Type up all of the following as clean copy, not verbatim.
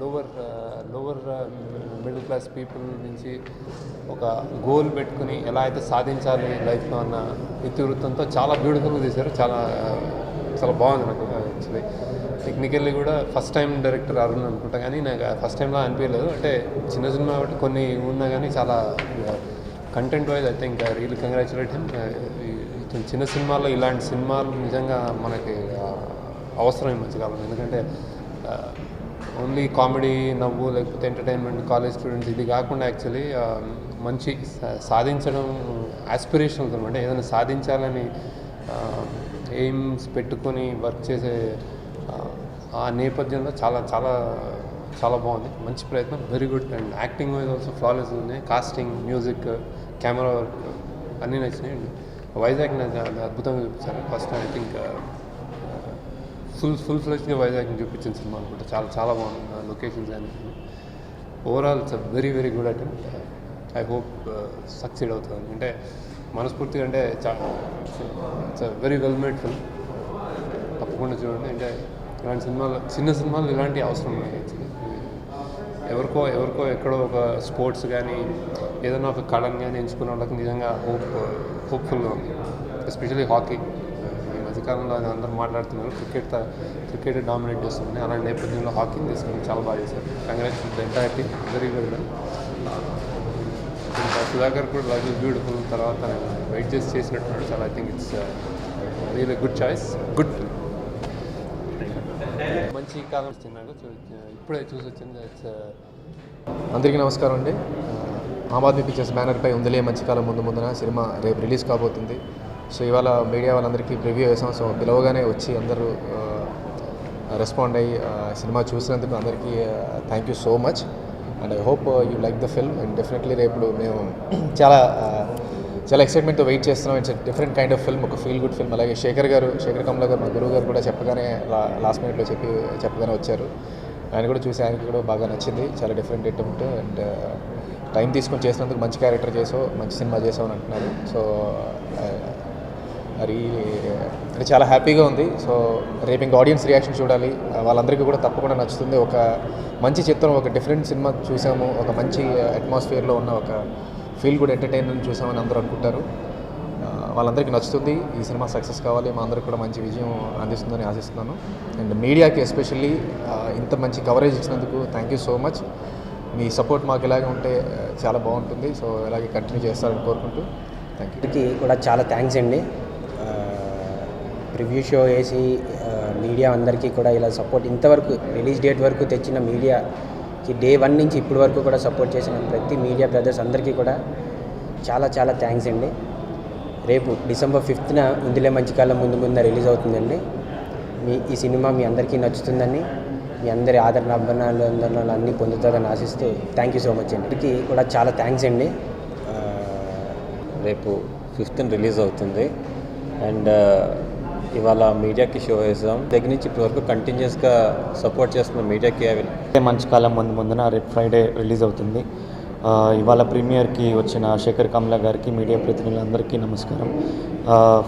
Lower middle class people నుంచి ఒక goal పెట్టుకుని ఎలా అయితే సాధించాలి లైఫ్లో అన్న ఇతివృత్తంతో చాలా బ్యూటిఫుల్గా తీశారు. చాలా చాలా బాగుంది నాకు యాక్చువల్లీ. టెక్నికల్లీ కూడా ఫస్ట్ టైం డైరెక్టర్ అరుణ్ అనుకుంటా, కానీ నాకు ఫస్ట్ టైంలో అనిపించలేదు. అంటే చిన్న సినిమా కాబట్టి కొన్ని ఉన్నా కానీ చాలా కంటెంట్ వైజ్ అయితే ఇంకా రియల్ కంగ్రాచులేట్ హిమ్. చిన్న సినిమాల్లో ఇలాంటి సినిమాలు నిజంగా మనకి అవసరం ఈ మధ్యకాలం. ఎందుకంటే ఓన్లీ కామెడీ, నవ్వు, లేకపోతే ఎంటర్టైన్మెంట్, కాలేజ్ స్టూడెంట్స్ ఇది కాకుండా యాక్చువల్లీ మంచి సాధించడం ఆస్పిరేషన్స్ అనమాట. ఏదైనా సాధించాలని ఎయిమ్స్ పెట్టుకొని వర్క్ చేసే ఆ నేపథ్యంలో చాలా చాలా చాలా బాగుంది. మంచి ప్రయత్నం, very good. And acting wise also flawless ఉన్నాయి. కాస్టింగ్, మ్యూజిక్, కెమెరా వర్క్ అన్నీ నచ్చినాయి. వైజాగ్ నాకు అద్భుతంగా చూపించారు. ఫస్ట్ ఐ థింక్ ఫుల్ ఫ్లెజ్గా వైజాగ్ని చూపించిన సినిమా అనుకుంటా. చాలా చాలా బాగుంది లొకేషన్స్ కానీ. Overall it's very very good attempt. I hope succeed అవుతుంది. అంటే మనస్ఫూర్తిగా అంటే it's very well made film. తప్పకుండా చూడండి. అంటే ఇలాంటి సినిమాలు, చిన్న సినిమాలు ఇలాంటి అవసరం ఉన్నాయి యాక్చువల్లీ. ఎవరికో ఎక్కడో ఒక స్పోర్ట్స్ కానీ ఏదైనా ఒక కళను కానీ ఎంచుకున్న వాళ్ళకి నిజంగా హోప్ఫుల్గా ఉంది. ఎస్పెషల్లీ హాకీ ఈ మధ్యకాలంలో అది అందరూ మాట్లాడుతున్నారు. క్రికెట్ డామినేట్ చేస్తుంది. అలాంటి నేపథ్యంలో హాకీని తీసుకుని చాలా బాగా చేశారు. Congratulate entire team, very well done. ఇంకా సుధాకర్ కూడా లవ్ బ్యూటిఫుల్ తర్వాత వెయిట్ చేసినట్టున్నాడు. చాలా I think it's real good choice, good. మంచి కాలం తిన్నాడు, ఇప్పుడే చూసి వచ్చింది. అందరికీ నమస్కారం అండి. ఆమ్ ఆద్మీ పిక్చర్స్ బ్యానర్పై ఉందిలే మంచి కాలం ముందున సినిమా రేపు రిలీజ్ కాబోతుంది. సో ఇవాళ మీడియా వాళ్ళందరికీ ప్రివ్యూ వేసాం. సో పిలవగానే వచ్చి అందరూ రెస్పాండ్ అయ్యి సినిమా చూసినందుకు అందరికీ thank you so much. And I hope you like the film. And definitely రేపు మేము చాలా ఎక్సైట్మెంట్తో వెయిట్ చేస్తున్నాం. It's different kind of film, ఒక ఫీల్ గుడ్ ఫిల్మ్. అలాగే శేఖర్ కమల గారు, మా గురువు గారు కూడా చెప్పగానే లాస్ట్ మినిట్లో చెప్పగానే వచ్చారు. ఆయన కూడా చూసి ఆయనకి కూడా బాగా నచ్చింది. చాలా డిఫరెంట్ అటెంప్ట్. అండ్ టైం తీసుకొని చేసినందుకు మంచి క్యారెక్టర్ చేసావు, మంచి సినిమా చేసావు అని అంటున్నారు. సో అది అంటే చాలా హ్యాపీగా ఉంది. సో రేపు ఇంకా ఆడియన్స్ రియాక్షన్ చూడాలి. వాళ్ళందరికీ కూడా తప్పకుండా నచ్చుతుంది. ఒక మంచి చిత్రం, ఒక డిఫరెంట్ సినిమా చూసాము, ఒక మంచి అట్మాస్ఫియర్లో ఉన్న ఒక ఫీల్ గుడ్ ఎంటర్టైన్మెంట్ చూసామని అందరూ అనుకుంటారు. వాళ్ళందరికీ నచ్చుతుంది. ఈ సినిమా సక్సెస్ కావాలి, మా అందరికి కూడా మంచి విజయం అందిస్తుందని ఆశిస్తున్నాను. అండ్ మీడియాకి ఎస్పెషల్లీ ఇంత మంచి కవరేజ్ ఇచ్చినందుకు thank you so much. Me support మాకు ఇలాగే ఉంటే చాలా బాగుంటుంది. సో ఇలాగే కంటిన్యూ చేస్తారని కోరుకుంటూ థ్యాంక్ యూ. కూడా చాలా థ్యాంక్స్ అండి. ప్రివ్యూ షో వేసి మీడియా అందరికీ కూడా ఇలా సపోర్ట్, ఇంతవరకు రిలీజ్ డేట్ వరకు తెచ్చిన మీడియాకి డే 1 నుంచి ఇప్పటి వరకు కూడా సపోర్ట్ చేసిన ప్రతి మీడియా బ్రదర్స్ అందరికీ కూడా చాలా చాలా థ్యాంక్స్ అండి. రేపు December 5th ఉందిలే మంచి కాలం ముందు రిలీజ్ అవుతుందండి. ఈ సినిమా మీ అందరికీ నచ్చుతుందని, మీ అందరి ఆదరణ అభిమానాలు అన్నీ పొందుతారని ఆశిస్తూ థ్యాంక్ యూ సో మచ్ అండి. అందరికీ కూడా చాలా థ్యాంక్స్ అండి. రేపు 5th రిలీజ్ అవుతుంది. అండ్ ఇవాళ మీడియాకి షో వేసాం. దగ్గర నుంచి ఇప్పటివరకు కంటిన్యూస్గా సపోర్ట్ చేస్తున్న మీడియాకి మంచి కాలం ముందున రేపు ఫ్రైడే రిలీజ్ అవుతుంది. ఇవాళ ప్రీమియర్కి వచ్చిన శేఖర్ కమల గారికి, మీడియా ప్రతినిధులందరికీ నమస్కారం.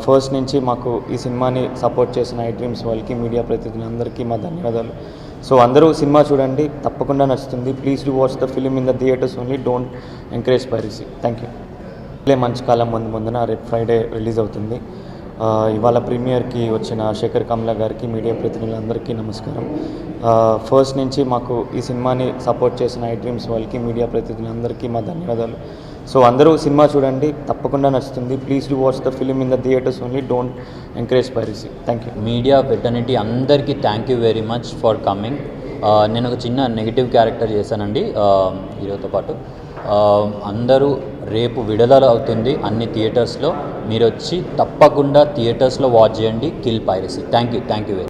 ఫస్ట్ నుంచి మాకు ఈ సినిమాని సపోర్ట్ చేసిన ఐ డ్రీమ్స్ వాళ్ళకి, మీడియా ప్రతినిధులందరికీ మా ధన్యవాదాలు. సో అందరూ సినిమా చూడండి, తప్పకుండా నచ్చుతుంది. Please do watch the film in the theatres only, don't encourage piracy. Thank you. మంచి కాలం ముందున రేపు ఫ్రైడే రిలీజ్ అవుతుంది. ఇవాళ ప్రీమియర్కి వచ్చిన శేఖర్ కమల గారికి, మీడియా ప్రతినిధులందరికీ నమస్కారం. ఫస్ట్ నుంచి మాకు ఈ సినిమాని సపోర్ట్ చేసిన ఐ డ్రీమ్స్ వాళ్ళకి, మీడియా ప్రతినిధులందరికీ మా ధన్యవాదాలు. సో అందరూ సినిమా చూడండి, తప్పకుండా నచ్చుతుంది. Please do watch the film in the theatres only, don't encourage piracy. Thank you. Media fraternity అందరికీ thank you very much for coming. నేను ఒక చిన్న నెగిటివ్ క్యారెక్టర్ చేశానండి హీరోతో పాటు. అందరూ రేపు విడుదల అవుతుంది అన్ని థియేటర్స్లో. మీరు వచ్చి తప్పకుండా థియేటర్స్లో వాచ్ చేయండి kill piracy. Thank you very